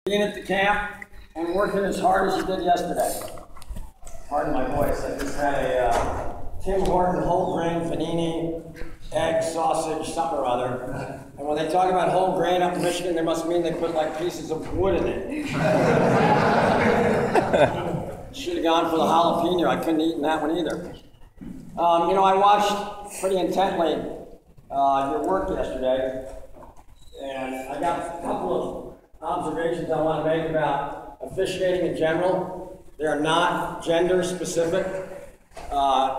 Being at the camp and working as hard as you did yesterday. Pardon my voice, I just had a Tim Horton whole grain panini, egg, sausage, something or other. And when they talk about whole grain up in Michigan, they must mean they put like pieces of wood in it. Should have gone for the jalapeno. I couldn't eat that one either. I watched pretty intently your work yesterday, and I got a couple of observations I want to make about officiating in general. They are not gender specific.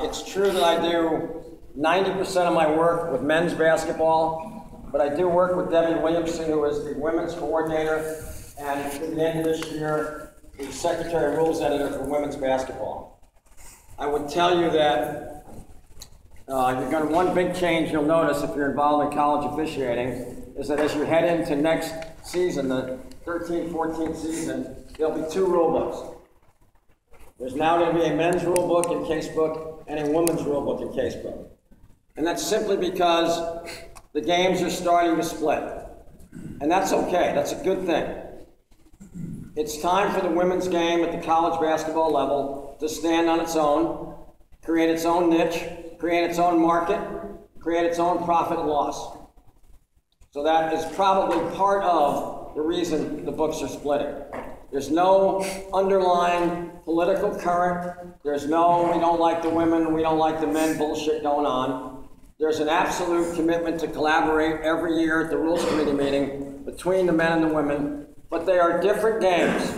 It's true that I do 90% of my work with men's basketball, but I do work with Debbie Williamson, who is the women's coordinator, and through the end of this year, the secretary and rules editor for women's basketball. I would tell you that one big change you'll notice if you're involved in college officiating is that as you head into next season, the 13-14 season, there'll be two rule books. There's now going to be a men's rule book and case book and a women's rule book and case book. And that's simply because the games are starting to split. And that's okay, that's a good thing. It's time for the women's game at the college basketball level to stand on its own, create its own niche, create its own market, create its own profit and loss. So that is probably part of the reason the books are splitting. There's no underlying political current. There's no we don't like the women, we don't like the men bullshit going on. There's an absolute commitment to collaborate every year at the Rules Committee meeting between the men and the women, but they are different games.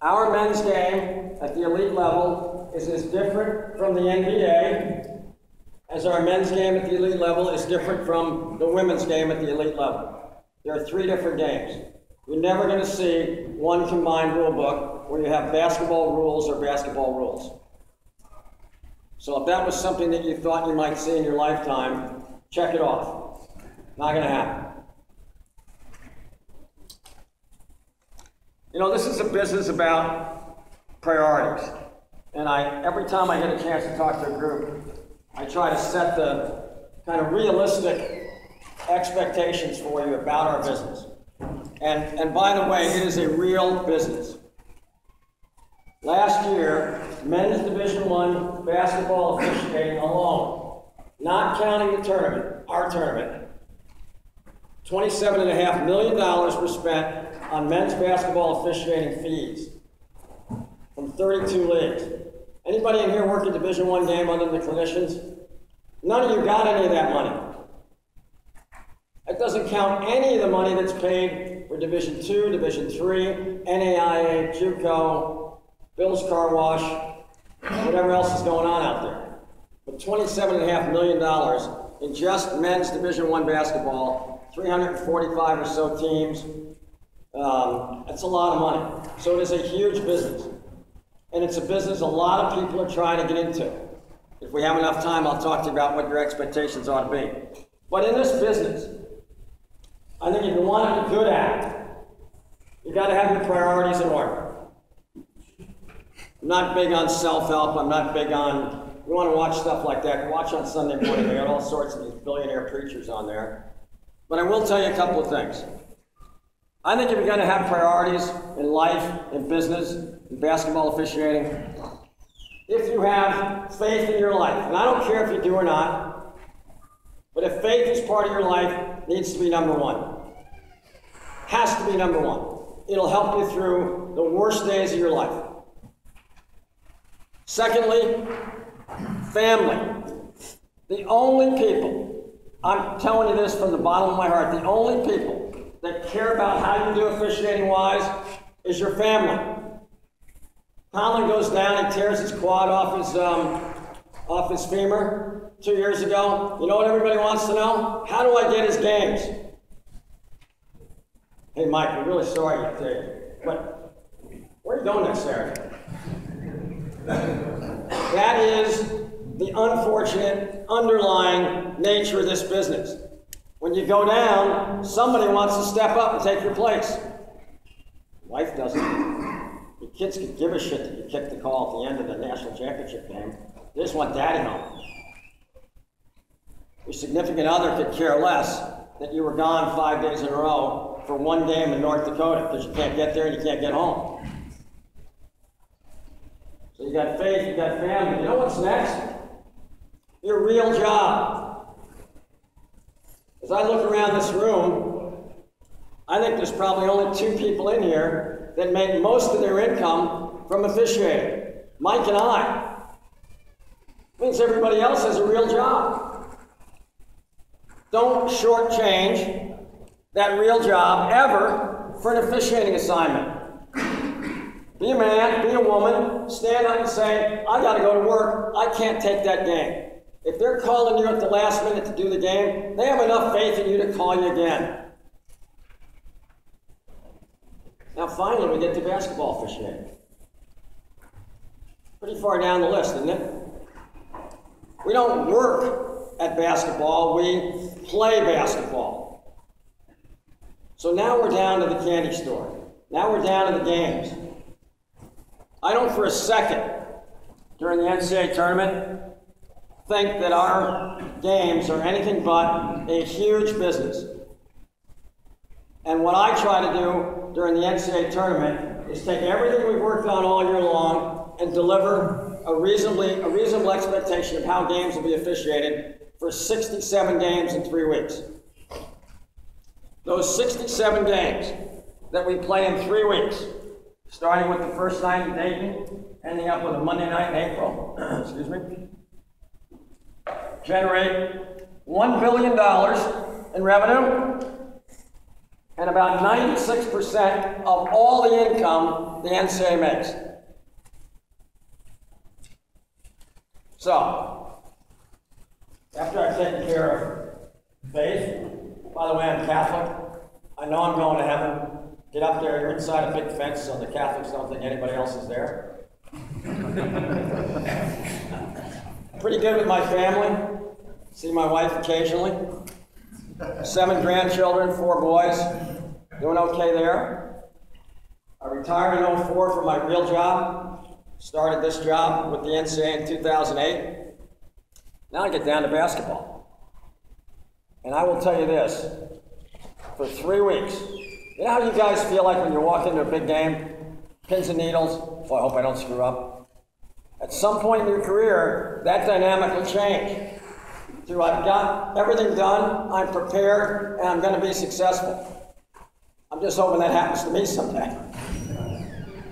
Our men's game at the elite level is as different from the NBA as our men's game at the elite level is different from the women's game at the elite level. There are three different games. You're never going to see one combined rule book where you have basketball rules or basketball rules. So if that was something that you thought you might see in your lifetime, check it off. Not going to happen. This is a business about priorities. And every time I get a chance to talk to a group, I try to set the kind of realistic expectations for you about our business. And by the way, it is a real business. Last year, men's Division I basketball officiating alone, not counting the tournament, our tournament, $27.5 million were spent on men's basketball officiating fees from 32 leagues. Anybody in here work a Division I game other than the clinicians? None of you got any of that money. That doesn't count any of the money that's paid for Division II, Division III, NAIA, JUCO, Bill's Car Wash, whatever else is going on out there. But $27.5 million in just men's Division I basketball, 345 or so teams. That's a lot of money. So it is a huge business. And it's a business a lot of people are trying to get into. If we have enough time, I'll talk to you about what your expectations ought to be. But in this business, I think if you want to be good at it, you've got to have your priorities in order. I'm not big on self-help. I'm not big on, you want to watch stuff like that. Watch on Sunday morning. They got all sorts of these billionaire preachers on there. But I will tell you a couple of things. I think if you're going to have priorities in life, in business, in basketball officiating, if you have faith in your life, and I don't care if you do or not, but if faith is part of your life, it needs to be number one. Has to be number one. It'll help you through the worst days of your life. Secondly, family. The only people, I'm telling you this from the bottom of my heart, the only people that care about how you do officiating-wise is your family. Colin goes down and tears his quad off his femur 2 years ago. You know what everybody wants to know? How do I get his games? Hey, Mike, we're really sorry to tell you, but where are you going next Saturday? That is the unfortunate underlying nature of this business. When you go down, somebody wants to step up and take your place. Wife doesn't. Your kids could give a shit that you kicked the call at the end of the national championship game. They just want daddy home. Your significant other could care less that you were gone 5 days in a row for one game in North Dakota because you can't get there and you can't get home. So you got faith, you got family. You know what's next? Your real job. As I look around this room, I think there's probably only 2 people in here that make most of their income from officiating. Mike and I. Means everybody else has a real job. Don't shortchange that real job ever for an officiating assignment. Be a man, be a woman, stand up and say, I gotta go to work, I can't take that game. If they're calling you at the last minute to do the game, they have enough faith in you to call you again. Now finally we get to basketball officiating. Pretty far down the list, isn't it? We don't work at basketball, we play basketball. So now we're down to the candy store. Now we're down to the games. I don't for a second, during the NCAA tournament, think that our games are anything but a huge business. And what I try to do during the NCAA tournament is take everything we've worked on all year long and deliver a reasonable expectation of how games will be officiated for 67 games in 3 weeks. Those 67 games that we play in 3 weeks, starting with the first night in Dayton, ending up with a Monday night in April, excuse me, generate $1 billion in revenue and about 96% of all the income the NCAA makes. So, after I've taken care of faith, by the way, I'm Catholic, I know I'm going to heaven. Get up there, you're inside a big fence so the Catholics don't think anybody else is there. Pretty good with my family. See my wife occasionally. 7 grandchildren, 4 boys. Doing okay there. I retired in 2004 from my real job. Started this job with the NCAA in 2008. Now I get down to basketball. And I will tell you this, for 3 weeks, you know how you guys feel like when you walk into a big game? Pins and needles. Oh, I hope I don't screw up. At some point in your career, that dynamic will change. So I've got everything done, I'm prepared, and I'm going to be successful. I'm just hoping that happens to me someday.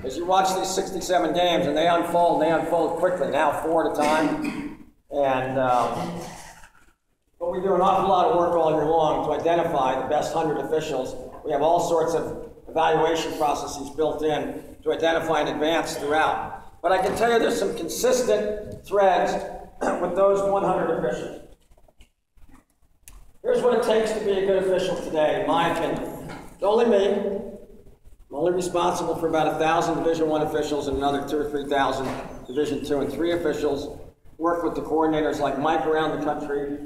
As you watch these 67 games, and they unfold quickly, now 4 at a time. And but we do an awful lot of work all year long to identify the best 100 officials. We have all sorts of evaluation processes built in to identify and advance throughout. But I can tell you there's some consistent threads with those 100 officials. Here's what it takes to be a good official today, in my opinion. It's only me. I'm only responsible for about 1,000 Division I officials and another 2,000 or 3,000 Division II and III officials. Work with the coordinators like Mike around the country.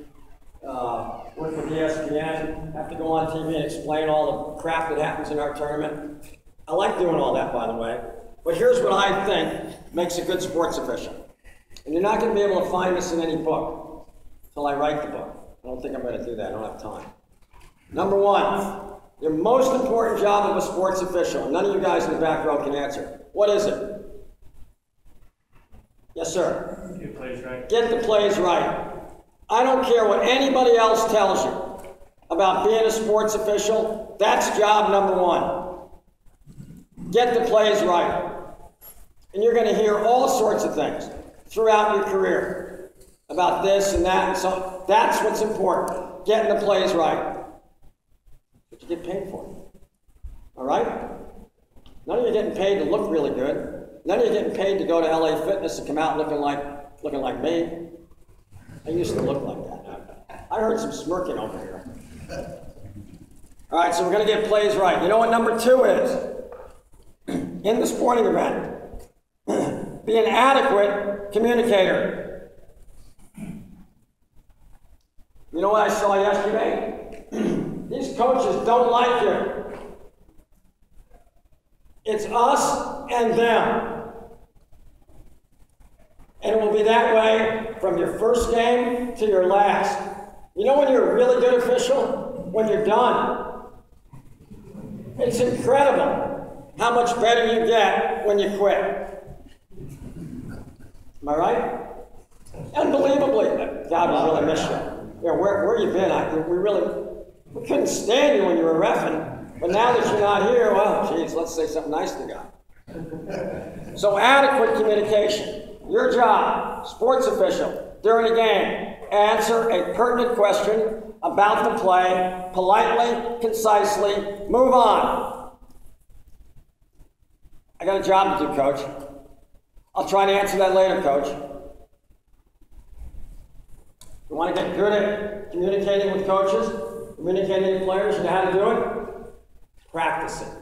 Work with ESPN. Have to go on TV and explain all the crap that happens in our tournament. I like doing all that, by the way. But here's what I think makes a good sports official. And you're not going to be able to find this in any book until I write the book. I don't think I'm going to do that. I don't have time. Number 1, your most important job of a sports official, and none of you guys in the back row can answer. What is it? Yes, sir? Get the plays right. Get the plays right. I don't care what anybody else tells you about being a sports official. That's job number 1. Get the plays right. And you're going to hear all sorts of things throughout your career about this and that and so. That's what's important. Getting the plays right. What you get paid for. All right? None of you are getting paid to look really good. None of you are getting paid to go to LA Fitness and come out looking like me. I used to look like that. I heard some smirking over here. All right, so we're going to get plays right. You know what number 2 is? In the sporting event, be an adequate communicator. You know what I saw yesterday? These coaches don't like you. It's us and them. And it will be that way from your first game to your last. You know when you're a really good official? When you're done. It's incredible how much better you get when you quit. Am I right? Unbelievably. God, we really miss you. Yeah, where you been? We couldn't stand you when you were reffing, but now that you're not here, well, geez, let's say something nice to God. So adequate communication. Your job, sports official, during a game, answer a pertinent question about the play, politely, concisely, move on. I got a job to do, Coach. I'll try to answer that later, Coach. You want to get good at communicating with coaches, communicating with players, you know how to do it? Practice it.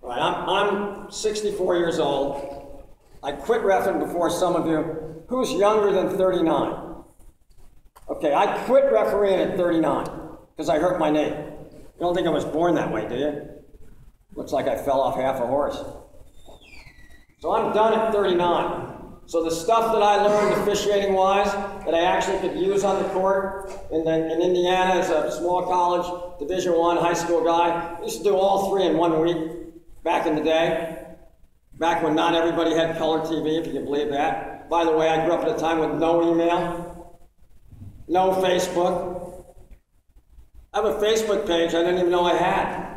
All right, I'm 64 years old. I quit reffing before some of you. Who's younger than 39? Okay, I quit refereeing at 39 because I hurt my knee. You don't think I was born that way, do you? Looks like I fell off half a horse. So I'm done at 39. So the stuff that I learned officiating-wise that I actually could use on the court in Indiana as a small college, Division I high school guy, I used to do all three in 1 week back in the day, back when not everybody had color TV, if you can believe that. By the way, I grew up at a time with no email, no Facebook. I have a Facebook page I didn't even know I had.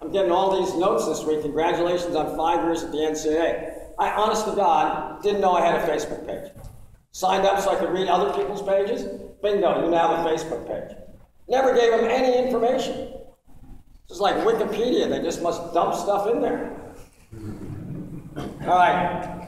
I'm getting all these notes this week. Congratulations on 5 years at the NCAA. I, honest to God, didn't know I had a Facebook page. Signed up so I could read other people's pages. Bingo, you now have a Facebook page. Never gave them any information. It's like Wikipedia. They just must dump stuff in there. All right.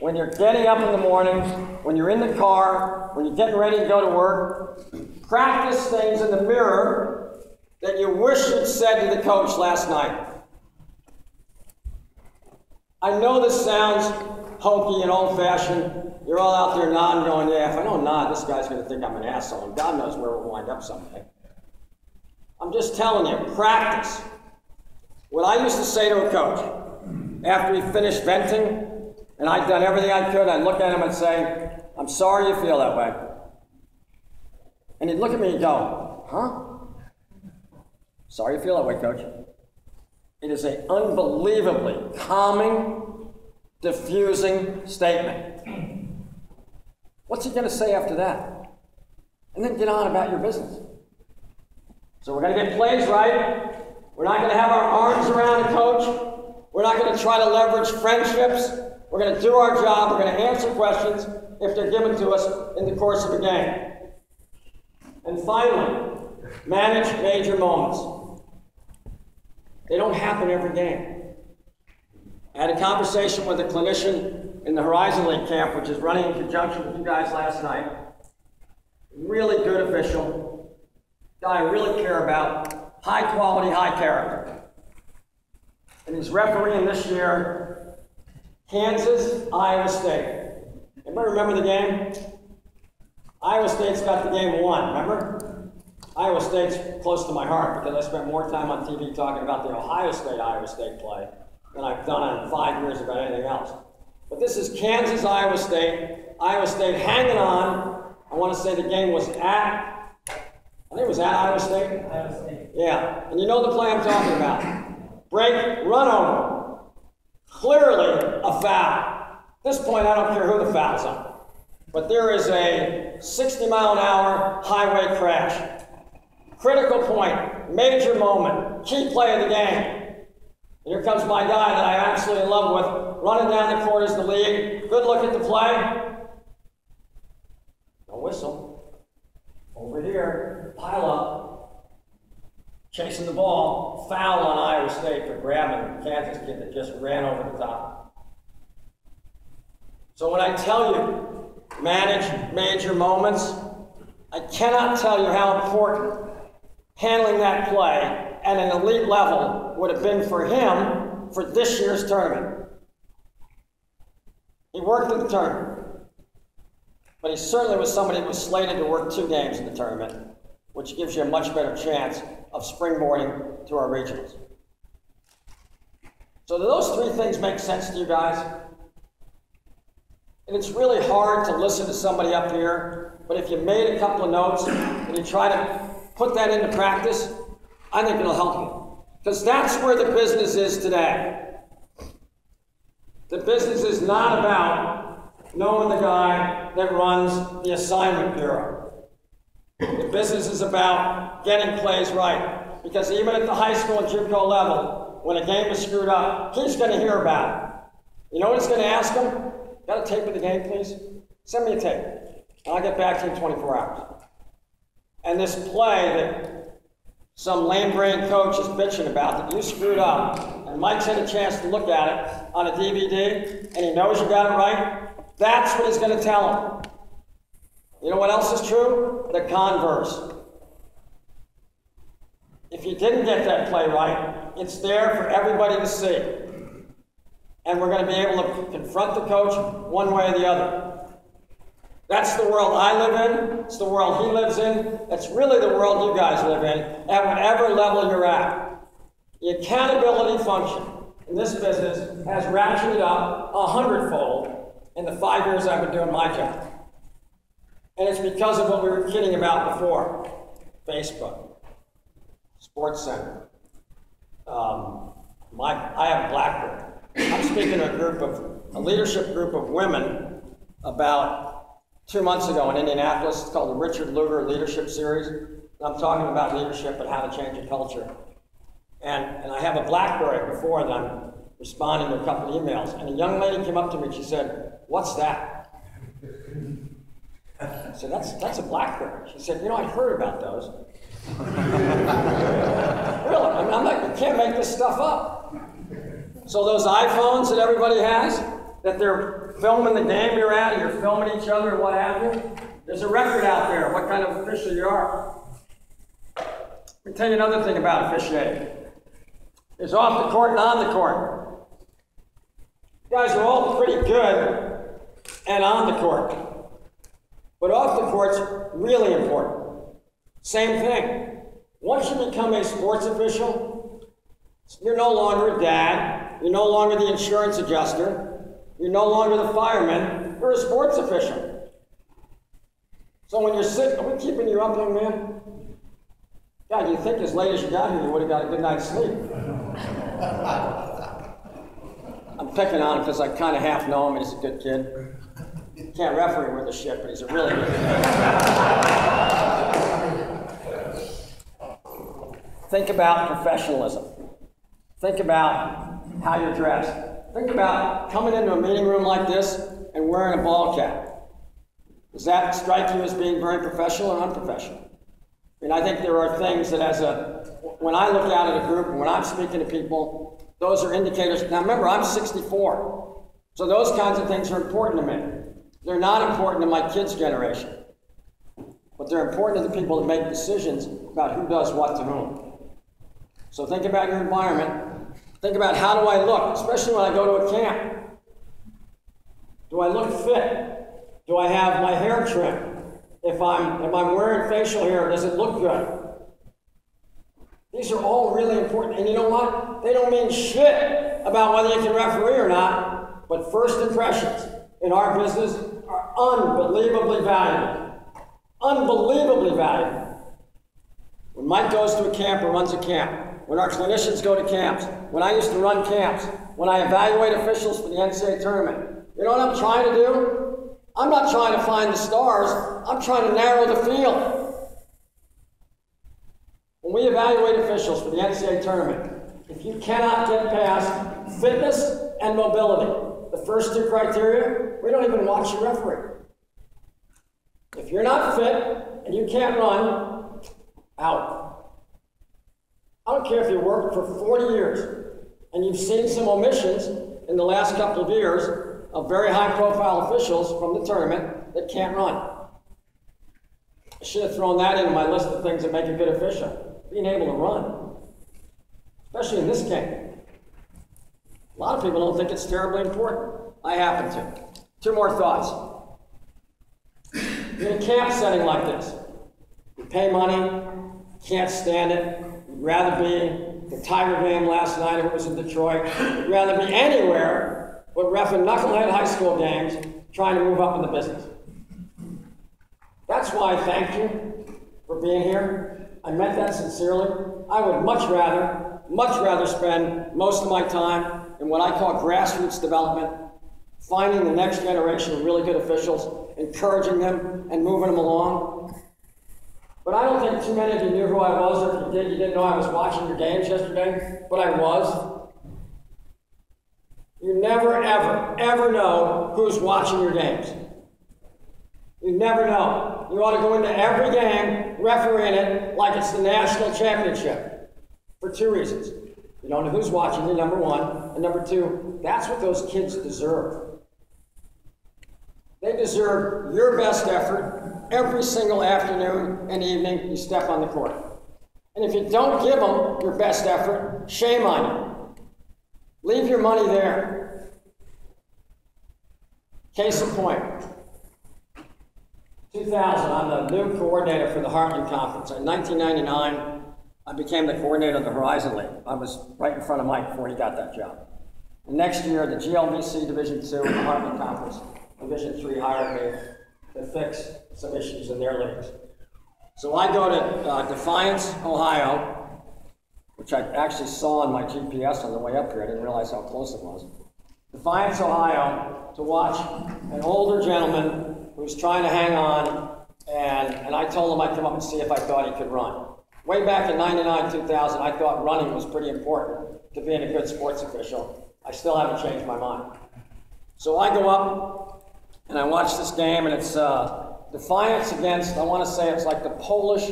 When you're getting up in the morning, when you're in the car, when you're getting ready to go to work, practice things in the mirror that you wish you'd said to the coach last night. I know this sounds hokey and old-fashioned. You're all out there nodding, going, yeah, if I don't nod, this guy's going to think I'm an asshole, and God knows where we'll wind up someday. I'm just telling you, practice. What I used to say to a coach, after he finished venting, and I'd done everything I could, I'd look at him and say, I'm sorry you feel that way. And he'd look at me and go, huh? Sorry you feel that way, Coach. It is an unbelievably calming, diffusing statement. What's he going to say after that? And then get on about your business. So we're going to get plays right. We're not going to have our arms around a coach. We're not going to try to leverage friendships. We're going to do our job. We're going to answer questions if they're given to us in the course of the game. And finally, manage major moments. They don't happen every game. I had a conversation with a clinician in the Horizon League camp, which is running in conjunction with you guys last night. Really good official. Guy I really care about. High quality, high character. And he's refereeing this year, Kansas, Iowa State. Anybody remember the game? Iowa State's got the game won, remember? Iowa State's close to my heart because I spent more time on TV talking about the Ohio State play than I've done in 5 years about anything else. But this is Kansas, Iowa State hanging on. I want to say the game was I think it was at Iowa State. Iowa State. Yeah, and you know the play I'm talking about. Break, run over. Clearly a foul. At this point, I don't care who the foul's on. But there is a 60-mile-an-hour highway crash. Critical point, major moment, key play of the game. And here comes my guy that I'm absolutely in love with, running down the court as the lead. Good look at the play. No whistle. Over here, pile up. Chasing the ball. Foul on Iowa State for grabbing the Kansas kid that just ran over the top. So when I tell you, manage major moments, I cannot tell you how important handling that play at an elite level would have been for him for this year's tournament. He worked in the tournament, but he certainly was somebody who was slated to work 2 games in the tournament, which gives you a much better chance of springboarding to our regionals. So do those 3 things make sense to you guys? And it's really hard to listen to somebody up here, but if you made a couple of notes and you try to put that into practice, I think it'll help you. Because that's where the business is today. The business is not about knowing the guy that runs the assignment bureau. The business is about getting plays right. Because even at the high school and JUCO level, when a game is screwed up, he's going to hear about it. You know what he's going to ask him? Got a tape of the game, please? Send me a tape, and I'll get back to you in 24 hours. And this play that some lame-brained coach is bitching about that you screwed up, and Mike's had a chance to look at it on a DVD, and he knows you got it right, that's what he's going to tell him. You know what else is true? The converse. If you didn't get that play right, it's there for everybody to see. And we're going to be able to confront the coach one way or the other. That's the world I live in. It's the world he lives in. It's really the world you guys live in at whatever level you're at. The accountability function in this business has ratcheted up 100-fold in the 5 years I've been doing my job. And it's because of what we were kidding about before. Facebook, Sports Center. I have a BlackBerry. I'm speaking to a leadership group of women about 2 months ago in Indianapolis. It's called the Richard Lugar Leadership Series. And I'm talking about leadership and how to change a culture. And I have a BlackBerry before that I'm responding to a couple of emails. And a young lady came up to me and she said, "What's that?" I said, that's a BlackBerry. She said, "You know, I heard about those." Really? I mean, I'm like, you can't make this stuff up. So those iPhones that everybody has, that they're filming the game you're at, and you're filming each other and what have you, there's a record out there what kind of official you are. Let me tell you another thing about officiating. It's off the court and on the court. You guys are all pretty good and on the court. But off the court's really important. Same thing. Once you become a sports official, you're no longer a dad. You're no longer the insurance adjuster. You're no longer the fireman. You're a sports official. So when you're sick, are we keeping you up, young man? God, you think as late as you got here, you would have got a good night's sleep. I'm picking on him because I kind of half know him and he's a good kid. Can't referee worth a shit, but he's a really good kid. Think about professionalism. Think about how you're dressed. Think about coming into a meeting room like this and wearing a ball cap. Does that strike you as being very professional or unprofessional? I mean, I think there are things that when I look out at a group and when I'm speaking to people, those are indicators. Now remember, I'm 64, so those kinds of things are important to me. They're not important to my kids' generation, but they're important to the people that make decisions about who does what to whom. So think about your environment. Think about how do I look, especially when I go to a camp. Do I look fit? Do I have my hair trimmed? If I'm wearing facial hair, does it look good? These are all really important. And you know what? They don't mean shit about whether you can referee or not, but first impressions in our business are unbelievably valuable. Unbelievably valuable. When Mike goes to a camp or runs a camp, when our clinicians go to camps, when I used to run camps, when I evaluate officials for the NCAA tournament, you know what I'm trying to do? I'm not trying to find the stars, I'm trying to narrow the field. When we evaluate officials for the NCAA tournament, if you cannot get past fitness and mobility, the first two criteria, we don't even watch your referee. If you're not fit and you can't run, out. I don't care if you worked for 40 years and you've seen some omissions in the last couple of years of very high-profile officials from the tournament that can't run. I should have thrown that into my list of things that make a good official. Being able to run, especially in this game. A lot of people don't think it's terribly important. I happen to. Two more thoughts. You're in a camp setting like this. You pay money, can't stand it. You'd rather be the Tiger game last night if it was in Detroit. You'd rather be anywhere but reffing knucklehead high school games trying to move up in the business. That's why I thank you for being here. I meant that sincerely. I would much rather spend most of my time in what I call grassroots development, finding the next generation of really good officials, encouraging them and moving them along. But I don't think too many of you knew who I was, or if you did, you didn't know I was watching your games yesterday, but I was. You never, ever, ever know who's watching your games. You never know. You ought to go into every game, refereeing it like it's the national championship. For two reasons. You don't know who's watching you, number one. And number two, that's what those kids deserve. They deserve your best effort every single afternoon and evening you step on the court. And if you don't give them your best effort, shame on you. Leave your money there. Case in point. 2000, I'm the new coordinator for the Heartland Conference. In 1999, I became the coordinator of the Horizon League. I was right in front of Mike before he got that job. And next year, the GLVC Division II and the Heartland Conference Division III hired me to fix some issues in their leagues. So I go to Defiance, Ohio, which I actually saw on my GPS on the way up here. I didn't realize how close it was. Defiance, Ohio, to watch an older gentleman who was trying to hang on, and I told him I'd come up and see if I thought he could run. Way back in 99, 2000, I thought running was pretty important to being a good sports official. I still haven't changed my mind. So I go up, and I watch this game, and it's Defiance against, I want to say it's like the Polish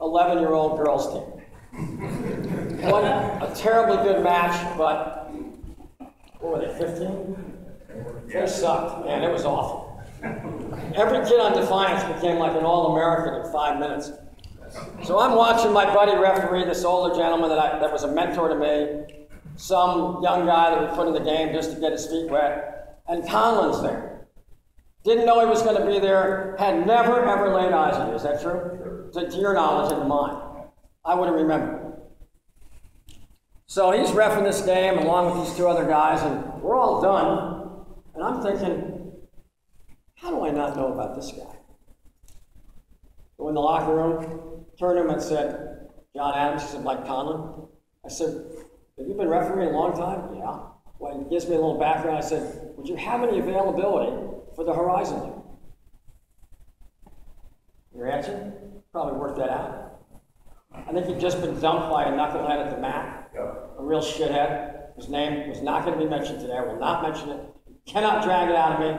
11-year-old girls team. What a terribly good match, but what were they, 15? They sucked, man, it was awful. Every kid on Defiance became like an All-American in 5 minutes. So I'm watching my buddy referee, this older gentleman that was a mentor to me, some young guy that we put in the game just to get his feet wet, and Conlon's there. Didn't know he was going to be there, had never, ever laid eyes on you. Is that true? To your knowledge and to mine. I would have remembered. So he's reffing this game along with these two other guys, and we're all done. And I'm thinking, how do I not know about this guy? Go in the locker room, turned to him and said, John Adams, he said, Mike Conlon. I said, have you been refereeing a long time? Yeah. Well, he gives me a little background. I said, would you have any availability for the Horizon League? Your answer? Probably worked that out. I think he'd just been dumped by a knucklehead at the mat, a real shithead. His name was not going to be mentioned today. I will not mention it. You cannot drag it out of me.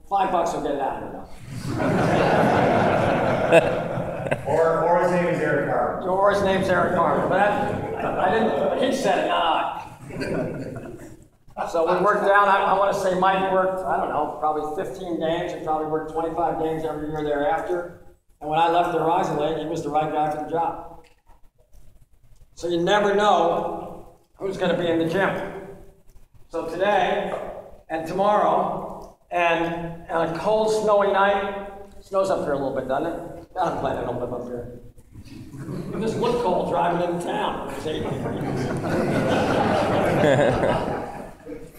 $5 will get it out of me now. Or his name is Eric Carter. Or his name's Eric Carter. But I didn't, he said it, not I. So we worked down, I want to say Mike worked, I don't know, probably 15 games. He probably worked 25 games every year thereafter. And when I left the Horizon League, he was the right guy for the job. So you never know who's going to be in the gym. So today and tomorrow and on a cold, snowy night, it snows up here a little bit, doesn't it? I'm glad I don't live up here. It just looked cold driving into town. It was 80 degrees.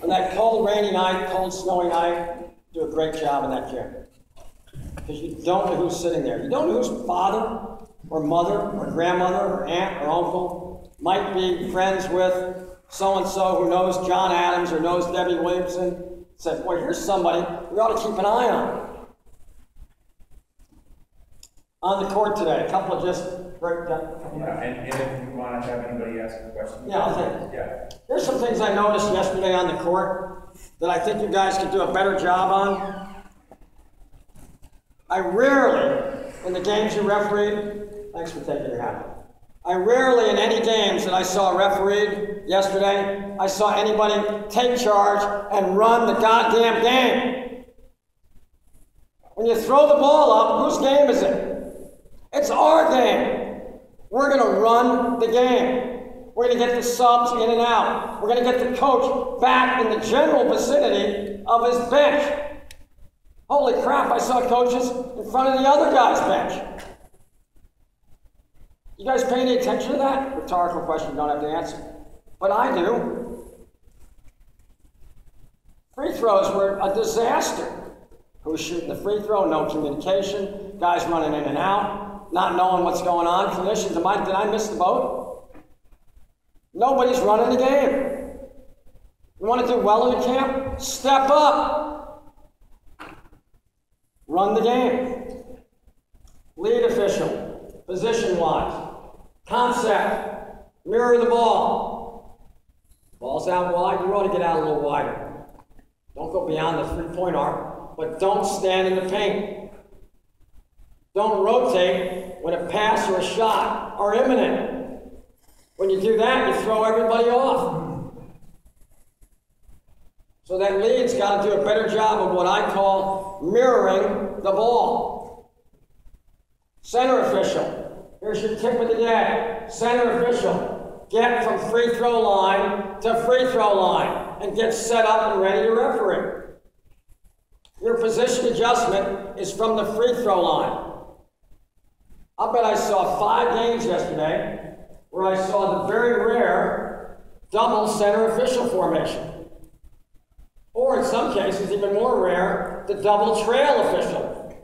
On that cold, rainy night, cold, snowy night, do a great job in that gym. Because you don't know who's sitting there. You don't know whose father or mother or grandmother or aunt or uncle might be friends with so-and-so who knows John Adams or knows Debbie Williamson. Said, boy, here's somebody we ought to keep an eye on. On the court today, a couple of just break down. Yeah, and if you want to have anybody ask a question. Yeah, I'll take it. Yeah. Here's some things I noticed yesterday on the court that I think you guys could do a better job on. I rarely, in the games you refereed, thanks for taking your hat off. I rarely in any games that I saw refereed yesterday, I saw anybody take charge and run the goddamn game. When you throw the ball up, whose game is it? It's our game. We're going to run the game. We're going to get the subs in and out. We're going to get the coach back in the general vicinity of his bench. Holy crap, I saw coaches in front of the other guy's bench. You guys pay any attention to that? Rhetorical question, you don't have to answer. But I do. Free throws were a disaster. Who was shooting the free throw? No communication. Guys running in and out. not knowing what's going on. Clinicians, did I miss the boat? Nobody's running the game. You want to do well in the camp? Step up. Run the game. Lead official, position-wise, concept, mirror the ball. Ball's out wide, you want to get out a little wider. Don't go beyond the three-point arc, but don't stand in the paint. Don't rotate when a pass or a shot are imminent. When you do that, you throw everybody off. So that lead's got to do a better job of what I call mirroring the ball. Center official, here's your tip of the day. Center official, get from free throw line to free throw line and get set up and ready to referee. Your position adjustment is from the free throw line. I bet I saw 5 games yesterday where I saw the very rare double center official formation. Or in some cases, even more rare, the double trail official.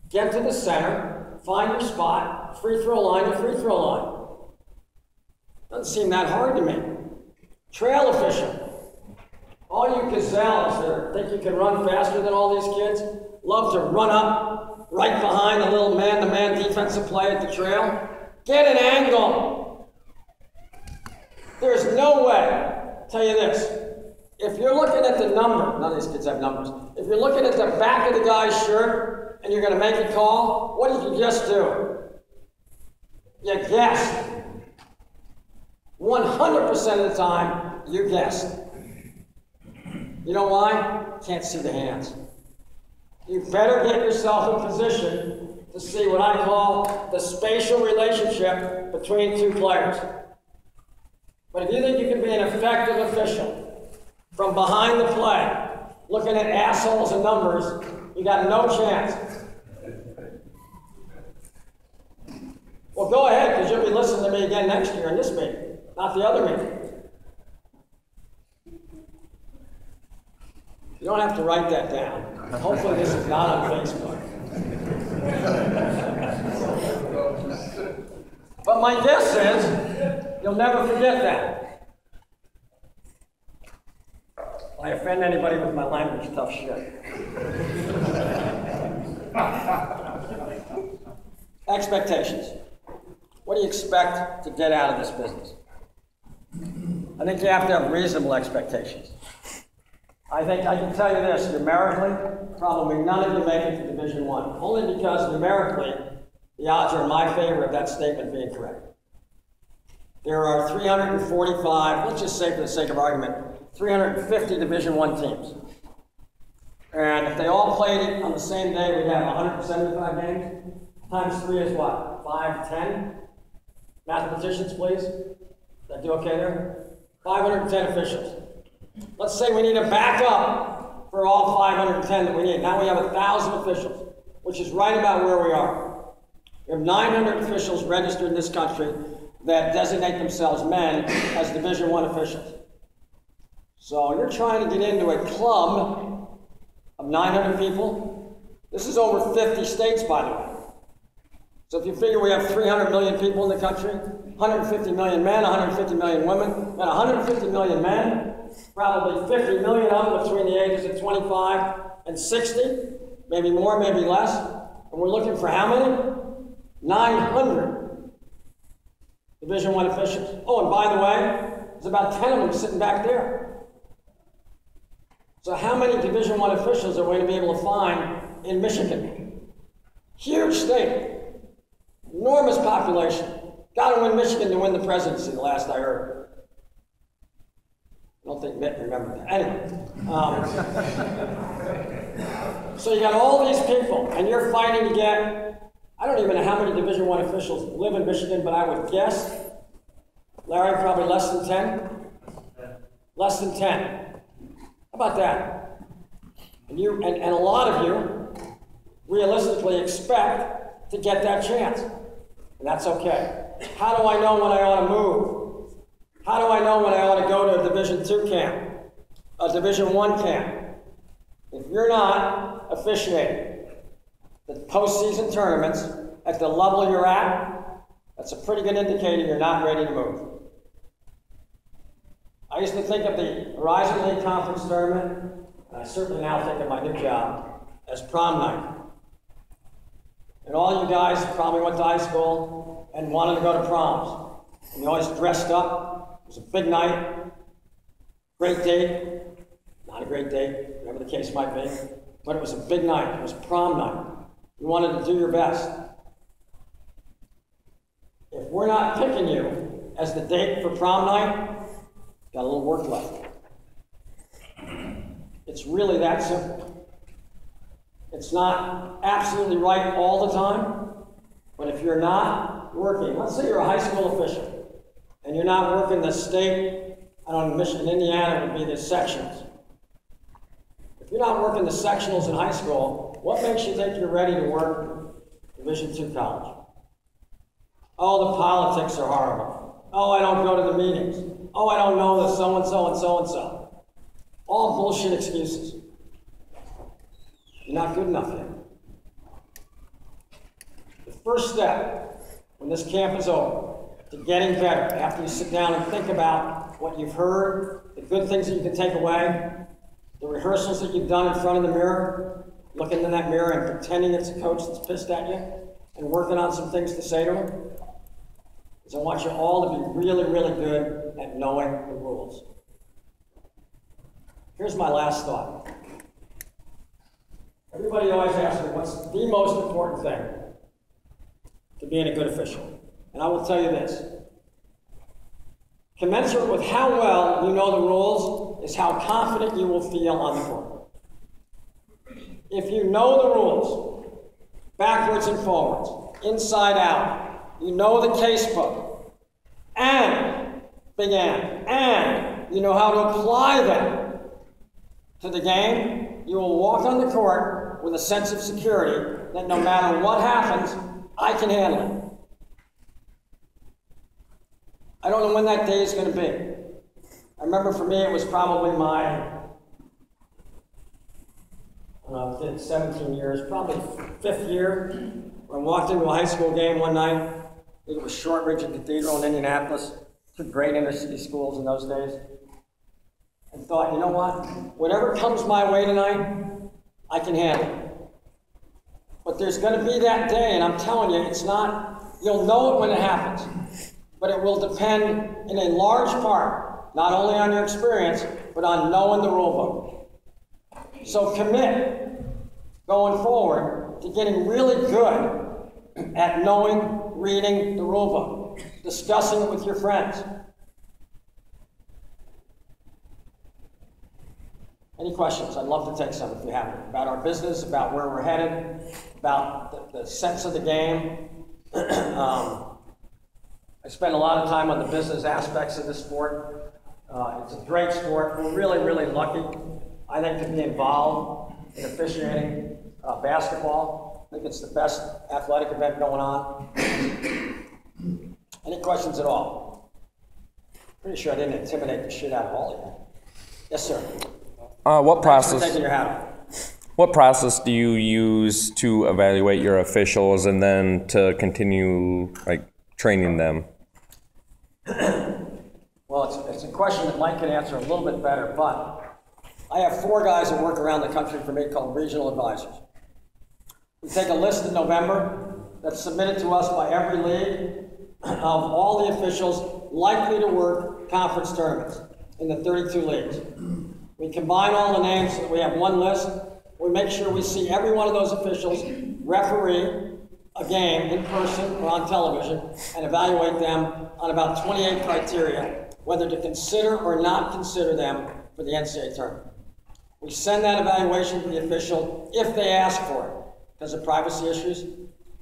Get to the center, find your spot, free throw line to free throw line. Doesn't seem that hard to me. Trail official. All you gazelles that think you can run faster than all these kids, love to run up right behind the little man-to-man defensive play at the trail. Get an angle. There's no way, tell you this, if you're looking at the number, none of these kids have numbers, if you're looking at the back of the guy's shirt and you're going to make a call, what did you just do? You guessed. 100% of the time, you guessed. You know why? Can't see the hands. You better get yourself in position to see what I call the spatial relationship between two players. But if you think you can be an effective official from behind the play, looking at assholes and numbers, you got no chance. Well, go ahead, because you'll be listening to me again next year in this meeting, not the other meeting. You don't have to write that down. Hopefully this is not on Facebook. But my guess is you'll never forget that. If I offend anybody with my language, tough shit. Expectations. What do you expect to get out of this business? I think you have to have reasonable expectations. I think I can tell you this, numerically, probably none of you make it to Division I, only because numerically, the odds are in my favor of that statement being correct. There are 345, let's just say for the sake of argument, 350 Division I teams. And if they all played it on the same day, we'd have 175 games. Times 3 is what? 510? Mathematicians, please. Did I do okay there? 510 officials. Let's say we need a backup for all 510 that we need. Now we have 1,000 officials, which is right about where we are. We have 900 officials registered in this country that designate themselves men as Division I officials. So you're trying to get into a club of 900 people. This is over 50 states, by the way. So if you figure we have 300 million people in the country, 150 million men, 150 million women, and 150 million men, probably 50 million of them between the ages of 25 and 60, maybe more, maybe less. And we're looking for how many? 900 Division I officials. Oh, and by the way, there's about 10 of them sitting back there. So how many Division I officials are we going to be able to find in Michigan? Huge state. Enormous population. Got to win Michigan to win the presidency, the last I heard. I don't think Mitt remembered that. Anyway. So you got all these people, and you're fighting to get, I don't even know how many Division I officials live in Michigan, but I would guess, Larry, probably less than 10? Less than 10. How about that? And a lot of you realistically expect to get that chance. And that's okay. How do I know when I ought to move? How do I know when I ought to go to a Division II camp, a Division I camp? If you're not officiating the postseason tournaments at the level you're at, that's a pretty good indicator you're not ready to move. I used to think of the Horizon League Conference Tournament, and I certainly now think of my new job, as prom night. And all you guys probably went to high school and wanted to go to proms. And you always dressed up. It was a big night, great date, not a great date, whatever the case might be, but it was a big night. It was prom night. You wanted to do your best. If we're not picking you as the date for prom night, got a little work left. It's really that simple. It's not absolutely right all the time, but if you're not working, let's say you're a high school official, and you're not working the state, I don't know, Michigan, Indiana would be the sections. If you're not working the sectionals in high school, what makes you think you're ready to work Division II college? Oh, the politics are horrible. Oh, I don't go to the meetings. Oh, I don't know the so-and-so and so-and-so. All bullshit excuses. You're not good enough yet. The first step, when this camp is over, to getting better, after you sit down and think about what you've heard, the good things that you can take away, the rehearsals that you've done in front of the mirror, looking in that mirror and pretending it's a coach that's pissed at you, and working on some things to say to him, is I want you all to be really, really good at knowing the rules. Here's my last thought. Everybody always asks me, what's the most important thing to being a good official? And I will tell you this. Commensurate with how well you know the rules is how confident you will feel on the court. If you know the rules, backwards and forwards, inside out, you know the case book, and, big and you know how to apply them to the game, you will walk on the court with a sense of security that no matter what happens, I can handle it. I don't know when that day is going to be. I remember for me it was probably my, I did 17 years, probably 5th year, when I walked into a high school game one night. I think it was Shortridge and Cathedral in Indianapolis, two great inner city schools in those days. And thought, you know what? Whatever comes my way tonight, I can handle it. But there's going to be that day, and I'm telling you, it's not, you'll know it when it happens. But it will depend in a large part, not only on your experience, but on knowing the rule book. So commit, going forward, to getting really good at knowing, reading the rule book, discussing it with your friends. Any questions? I'd love to take some if you have them. About our business, about where we're headed, about the sense of the game. I spend a lot of time on the business aspects of the sport. It's a great sport. We're really, really lucky, I think, to be involved in officiating basketball. I think it's the best athletic event going on. Any questions at all? Pretty sure I didn't intimidate the shit out of all of you. Yes, sir. What Thanks for taking your hat off. What process do you use to evaluate your officials and then to continue training them? Well, it's a question that Mike can answer a little bit better, but I have 4 guys that work around the country for me called regional advisors. We take a list in November that's submitted to us by every league of all the officials likely to work conference tournaments in the 32 leagues. We combine all the names so that we have one list. We make sure we see every one of those officials referee a game in person or on television and evaluate them on about 28 criteria, whether to consider or not consider them for the NCAA tournament. We send that evaluation to the official if they ask for it because of privacy issues.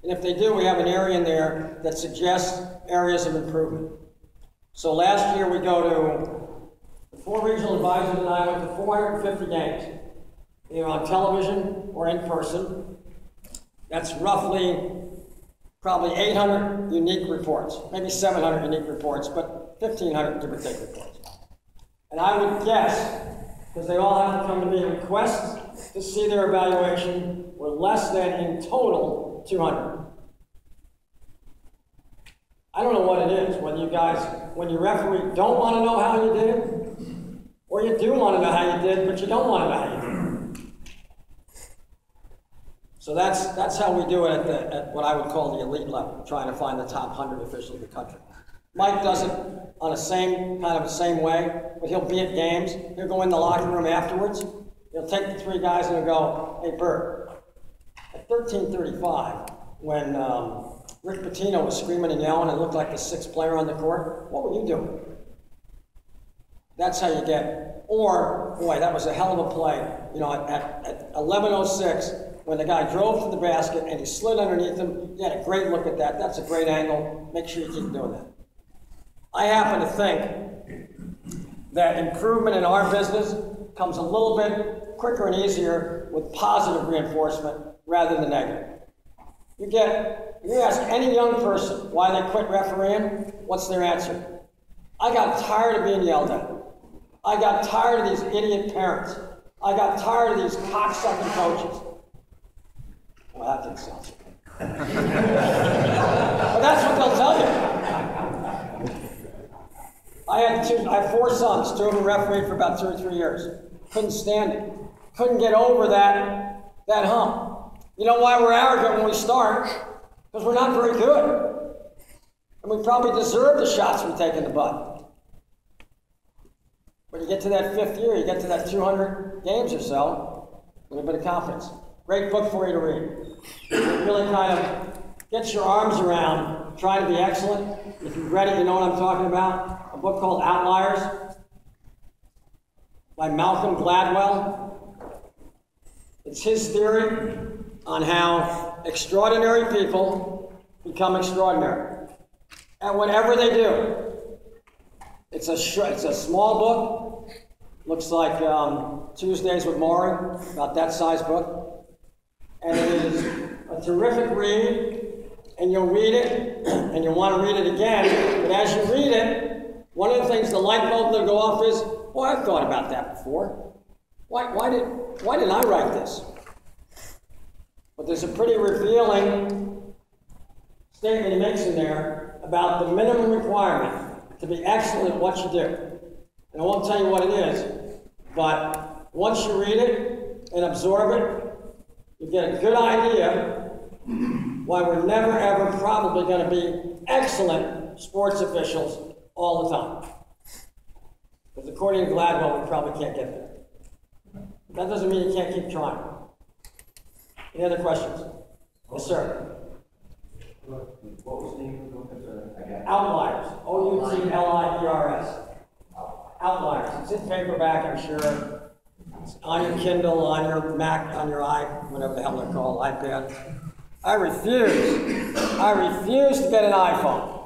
And if they do, we have an area in there that suggests areas of improvement. So last year we go to, the 4 regional advisors and I went to 450 games, either on television or in person. That's roughly probably 800 unique reports, maybe 700 unique reports, but 1,500 give or take reports. And I would guess, because they all have to come to me, requests to see their evaluation were less than, in total, 200. I don't know what it is, whether you guys, when you referee, don't want to know how you did, or you do want to know how you did, but you don't want to know how you did. So that's how we do it at what I would call the elite level, trying to find the top 100 officials in the country. Mike does it on the same way, but he'll be at games. He'll go in the locker room afterwards. He'll take the three guys and he'll go, hey, Bert, at 13:35, when Rick Pitino was screaming and yelling and looked like the sixth player on the court, what were you doing? That's how you get, or, boy, that was a hell of a play. You know, at 11:06, when the guy drove to the basket and he slid underneath him, he had a great look at that. That's a great angle. Make sure you keep doing that. I happen to think that improvement in our business comes a little bit quicker and easier with positive reinforcement rather than negative. You ask any young person why they quit refereeing, what's their answer? I got tired of being yelled at. I got tired of these idiot parents. I got tired of these cocksucking coaches. Well, that didn't sound so good. But that's what they'll tell you. I have four sons, two of them refereed for about 2 or 3 years. Couldn't stand it. Couldn't get over that hump. You know why we're arrogant when we start? Because we're not very good. And we probably deserve the shots we take in the butt. But you get to that 5th year, you get to that 200 games or so, a little bit of confidence. Great book for you to read. It really kind of gets your arms around trying to be excellent. If you've read it, you know what I'm talking about. A book called Outliers by Malcolm Gladwell. It's his theory on how extraordinary people become extraordinary at whatever they do. It's a small book. Looks like Tuesdays with Maury, about that size book. And it is a terrific read, and you'll read it, and you'll want to read it again. But as you read it, one of the things, the light bulb that'll go off is, well, I've thought about that before. Why didn't I write this? But there's a pretty revealing statement he makes in there about the minimum requirement to be excellent at what you do. And I won't tell you what it is, but once you read it and absorb it, you get a good idea why we're never, ever probably going to be excellent sports officials all the time. Because according to Gladwell, we probably can't get there. That doesn't mean you can't keep trying. Any other questions? Yes, sir. What was the name of the book? Outliers. Outliers. Outliers. It's in paperback, I'm sure. It's on your Kindle, on your Mac, on your whatever the hell they're called, iPad. I refuse to get an iPhone.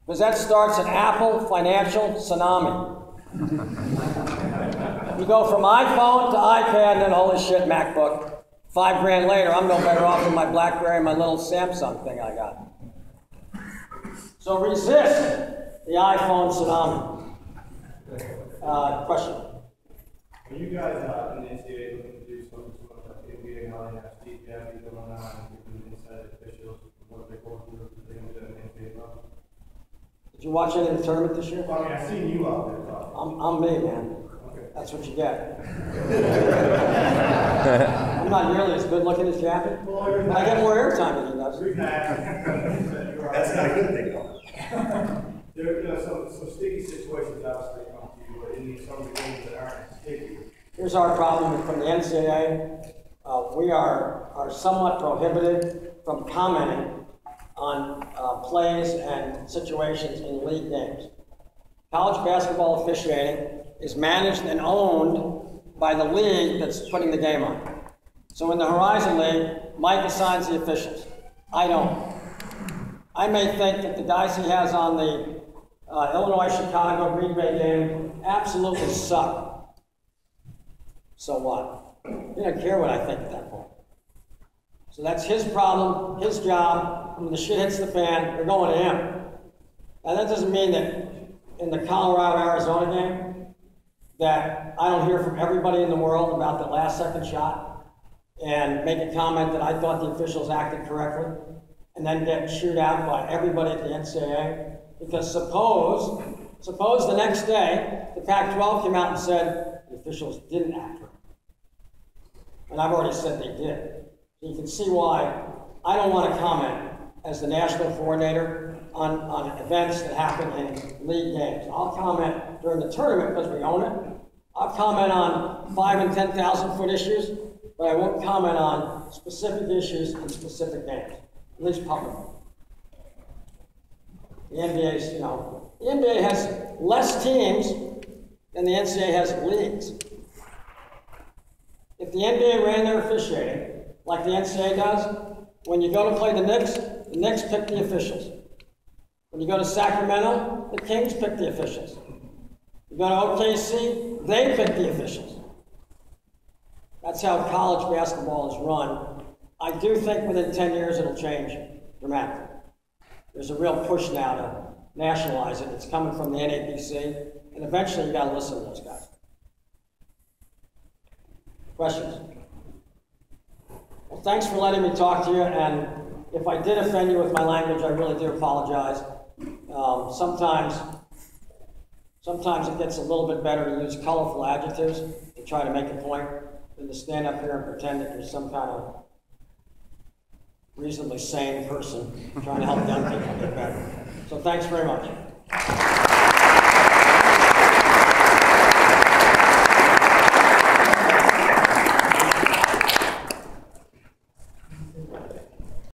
Because that starts an Apple financial tsunami. You go from iPhone to iPad and then holy shit, MacBook. $5 grand later, I'm no better off than my BlackBerry and my little Samsung thing I got. So resist the iPhone tsunami. Question? Are you guys in the NCAA looking to do something similar to the NBA now? They have Steve Gaffney going on and giving inside officials what they're going through if they're going to do an NCAA level? Did you watch any of the tournament this year? I mean, I've seen you out there talking. I'm me, man. Okay. That's what you get. I'm not nearly as good looking as Jaffy. But I get more airtime than he does. That's not a good thing, though. There are some sticky situations obviously come to you, but in some of the games that aren't sticky. Here's our problem from the NCAA. We are somewhat prohibited from commenting on plays and situations in league games. College basketball officiating is managed and owned by the league that's putting the game on. So in the Horizon League, Mike assigns the officials. I don't. I may think that the guys he has on the Illinois-Chicago Green Bay game absolutely suck. So what? He doesn't care what I think at that point. So that's his problem, his job. When the shit hits the fan, they're going to him. Now that doesn't mean that in the Colorado-Arizona game that I don't hear from everybody in the world about the last second shot and make a comment that I thought the officials acted correctly. and then get chewed out by everybody at the NCAA? Because suppose the next day, the Pac-12 came out and said the officials didn't act right. And I've already said they did. So you can see why I don't want to comment as the national coordinator on events that happen in league games. I'll comment during the tournament because we own it. I'll comment on 5,000 and 10,000 foot issues, but I won't comment on specific issues in specific games, at least publicly. The NBA's, the NBA has less teams than the NCAA has leagues. If the NBA ran their officiating like the NCAA does, when you go to play the Knicks pick the officials. When you go to Sacramento, the Kings pick the officials. You go to OKC, they pick the officials. That's how college basketball is run. I do think within 10 years it'll change dramatically. There's a real push now to nationalize it. It's coming from the NABC, and eventually you gotta listen to those guys. Questions? Well, thanks for letting me talk to you, and if I did offend you with my language, I really do apologize. Sometimes it gets a little bit better to use colorful adjectives to try to make a point than to stand up here and pretend that you're some kind of reasonably sane person trying to help young people get better. So thanks very much.